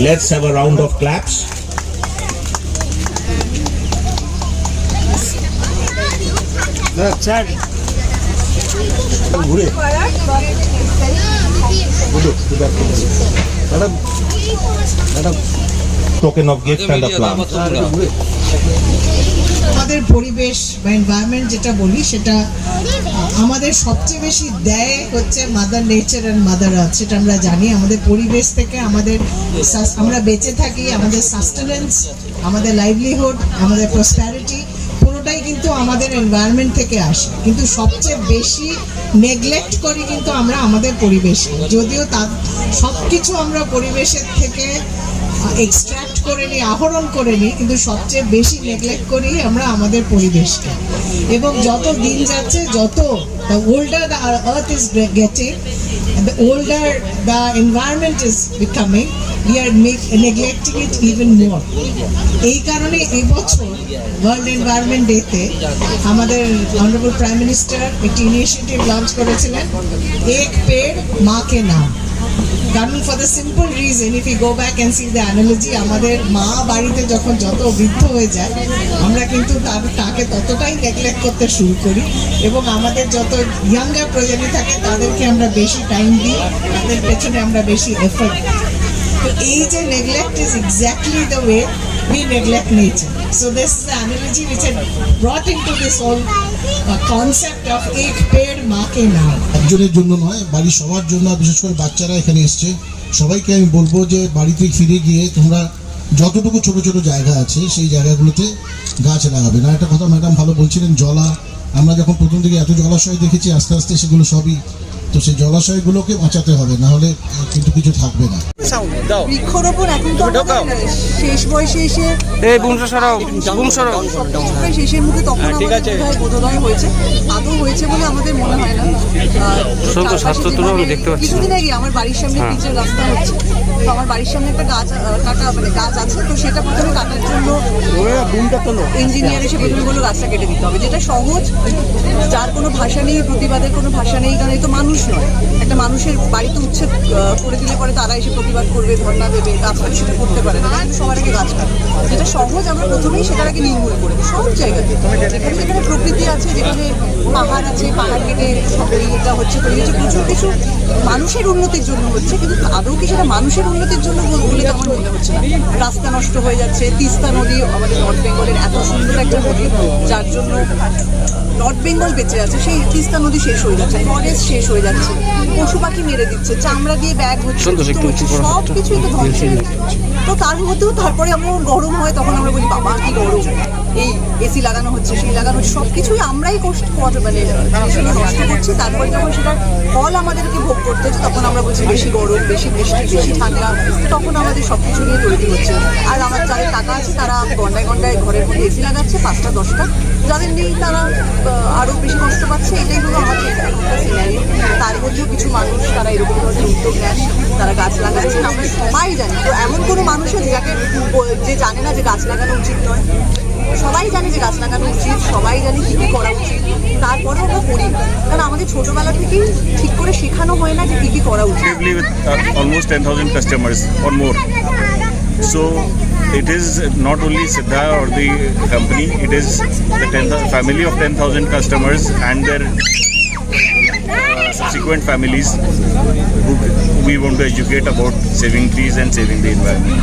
Let's have a round of claps. Token of gift and applause. আমাদের পরিবেশ বা environment যেটা বলি সেটা আমাদের সবচেয়ে বেশি দেয় হচ্ছে mother nature and mother earth. সেটা আমরা জানি। আমাদের পরিবেশ থেকে আমরা বেঁচে থাকি, আমাদের সাস্টেনেন্স, আমাদের লাইভলিহুড, আমাদের প্রসপ্যারিটি পুরোটাই কিন্তু আমাদের এনভায়রনমেন্ট থেকে আসে। কিন্তু সবচেয়ে বেশি নেগলেক্ট করি কিন্তু আমরা আমাদের পরিবেশকে। যদিও তার সব কিছু আমরা পরিবেশের থেকে এক্সট্রাক্ট করে নিই, আহরণ করে নিই, কিন্তু সবচেয়ে বেশি নেগলেক্ট করি আমরা আমাদের পরিবেশকে। এবং যত দিন যাচ্ছে, যত the older the earth is getting, the older the environment is becoming, we are neglecting it even more. এই কারণে এই বছর ওয়ার্ল্ড এনভায়রনমেন্ট ডেতে আমাদের অনারেবল প্রাইম মিনিস্টার একটি ইনিশিয়েটিভ লঞ্চ করেছিলেন, এক পেড় মা কে নাম। কারণ for the simple reason, if you go back and see the analogy, আমাদের মা বাড়িতে যখন যত বৃদ্ধ হয়ে যায় আমরা কিন্তু তাকে ততটাই নেগলেক্ট করতে শুরু করি, এবং আমাদের যত ইয়াঙ্গার প্রজন্ম থাকে তাদেরকে আমরা বেশি টাইম দিই, তাদের পেছনে আমরা বেশি এফোর্ট দিই। তো এই যে neglect is exactly the way we neglect nature. So this is the analogy which had brought into this whole concept of ek ped maa ke naam. একজনের জন্য নয়, বাড়ির সবার জন্য, বিশেষ করে বাচ্চারা এখানে এসছে, সবাইকে আমি বলবো যে বাড়িতে ফিরে গিয়ে তোমরা যতটুকু ছোট ছোট জায়গা আছে সেই জায়গাগুলোতে গাছ লাগাবে। না, একটা কথা ম্যাডাম ভালো বলছিলেন, আমরা যখন প্রথম থেকে এত জলাশয় দেখেছি, আস্তে আস্তে সেগুলো সবই, তো সেই জলাশয়গুলোকে বাঁচাতে হবে, না হলে কিন্তু কিছু থাকবে না। বৃক্ষরোপণ এখন তো শেষ বয়সে এসে শেষের মুখে তখন বোধোদয় হয়েছে, আদৌ হয়েছে বলে আমাদের মনে হয় না। কিছুদিন আগে আমার বাড়ির সামনে পিচের রাস্তা হচ্ছে, তো আমার বাড়ির সামনে একটা গাছ আছে, তো সেটা প্রথমে কাটার জন্য ইঞ্জিনিয়ার এসে প্রথমে বললো গাছটা কেটে দিতে হবে, যেটা সহজ, যার কোনো ভাষা নেই, প্রতিবাদের কোনো ভাষা নেই, কারণ এই তো মানুষ নয়। একটা মানুষের বাড়িতে উচ্ছেদ করে দিলে পরে তারা এসে প্রতিবাদ করবে, ধর্ণা দেবে, গাছ কাটা সেটা করতে পারে না, কিন্তু সবার আগে গাছ কাটা যেটা সহজ, আমরা প্রথমেই সেটার আগে নির্মূল করে দিই সব জায়গাতে। যেখানে যেখানে প্রকৃতি আছে, যেখানে পাহাড় আছে, পাহাড় কেটে এটা হচ্ছে, তৈরি হচ্ছে, প্রচুর কিছু মানুষের উন্নতির জন্য হচ্ছে, কিন্তু আদৌ কি সেটা মানুষের উন্নতির জন্য বলে তো আমার মনে হচ্ছে না। রাস্তা নষ্ট হয়ে যাচ্ছে, তিস্তা নদী আমাদের নর্থ বেঙ্গলের এত সুন্দর একটা নদী, যার জন্য নর্থ বেঙ্গল বেঁচে আছে, সেই তিস্তা নদী শেষ হয়ে যাচ্ছে, ফরেস্ট শেষ হয়ে যাচ্ছে, পশু পাখি মেরে দিচ্ছে, চামড়া দিয়ে ব্যাগ হচ্ছে, সব কিছুই তো ধ্বংস হয়ে যাচ্ছে। তো তার মধ্যেও তারপরে আমরা গরম হয়, তখন আমরা বলি বাবা কি গরম, এই এসি লাগানো হচ্ছে, সেই লাগানো হচ্ছে, সব কিছুই আমরাই নষ্ট করছি। তারপরে যখন সেটার ফল আমাদেরকে ভোগ করতে হচ্ছে, তখন আমরা বলছি বেশি গরম, বেশি বৃষ্টি, বেশি ঠান্ডা, তখন আমাদের সব কিছু নিয়ে তৈরি হচ্ছে। আর আমার যাদের টাকা আছে তারা ঘন্টায় ঘন্টায় ঘরের মধ্যে এসি লাগাচ্ছে, 5টা 10টা, যাদের নেই তারা আরও বেশি কষ্ট পাচ্ছে। এটাই হলো আমাদের এখনকার সিনারিও। তার মধ্যেও কিছু মানুষ তারা এরকম ধরনের উদ্যোগ নেন, তারা গাছ লাগাচ্ছেন, আমরা সবাই জানি। তো এমন কোনো মানুষের যে জানে না যে গাছ লাগানো উচিত নয়, সবাই জানে যে গাছ লাগানো উচিত, সবাই জানে কী কী করা উচিত, তারপরেও আমরা করি না, কারণ আমাদের ছোটোবেলা থেকেই ঠিক করে শেখানো হয় না যে কী কী করা উচিত। Almost 10,000 customers or more. So it is not only Siddha or the company, it is the family of 10,000 customers and their subsequent families who we want to educate about saving trees and saving the environment.